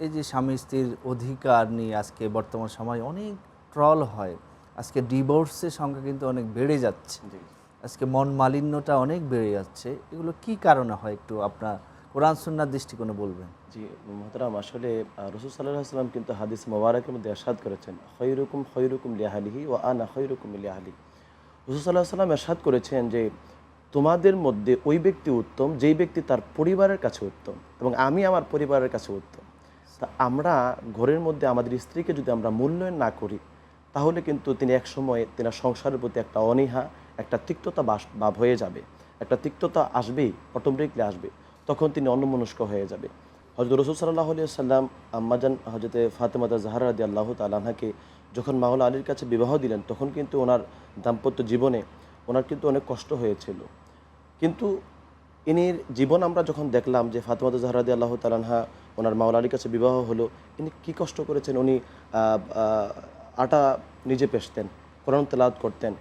এই যে স্বামী স্ত্রীর অধিকার নিয়ে আজকে বর্তমান সময় অনেক ট্রল হয়। আজকে ডিভোর্সের সংখ্যা কিন্তু অনেক বেড়ে যাচ্ছে। জি, আজকে মন মালিন্যটা অনেক বেড়ে যাচ্ছে। এগুলো কি কারণে হয় একটু আপনার কোরআন সুন্নাহর দৃষ্টিকোণে বলবেন? জি, মোহতারাম আসলে রাসূল সাল্লাল্লাহু আলাইহি ওয়াসাল্লাম কিন্তু হাদিস মোবারকের মধ্যে ইরশাদ করেছেন, খৈরুকুম খৈরুকুম লিআহলিহি ওয়া আনা খৈরুকুম লিআহলি। রাসূল সাল্লাল্লাহু আলাইহি ওয়াসাল্লাম ইরশাদ করেছেন যে, তোমাদের মধ্যে ওই ব্যক্তি উত্তম যেই ব্যক্তি তার পরিবারের কাছে উত্তম এবং আমি আমার পরিবারের কাছে উত্তম। তা আমরা ঘরের মধ্যে আমাদের স্ত্রীকে যদি আমরা মূল্যায়ন না করি, তাহলে কিন্তু তিনি একসময় তিনার সংসারের প্রতি একটা অনীহা, একটা তিক্ততা ভাব হয়ে যাবে। একটা তিক্ততা আসবেই, অটোমেটিকলি আসবে। তখন তিনি অন্যমনস্ক হয়ে যাবে। হযরত রাসূল সাল্লাল্লাহু আলাইহি ওয়াসাল্লাম আম্মাজান হযরতে ফাতেমা জাহরা রাদিয়াল্লাহু তাআলা আনহাকে যখন মাওলা আলীর কাছে বিবাহ দিলেন, তখন কিন্তু ওনার দাম্পত্য জীবনে ওনার কিন্তু অনেক কষ্ট হয়েছিল। কিন্তু ইনির জীবন আমরা যখন দেখলাম যে ফাতেমা জাহরা রাদিয়াল্লাহু তাআলা আনহা ওনার মাওলা আলীর কাছে বিবাহ হলো, ইনি কী কষ্ট করেছেন। উনি আ আ আটা নিজে পেষতেন, কোরআন তেলাওয়াত করতেন,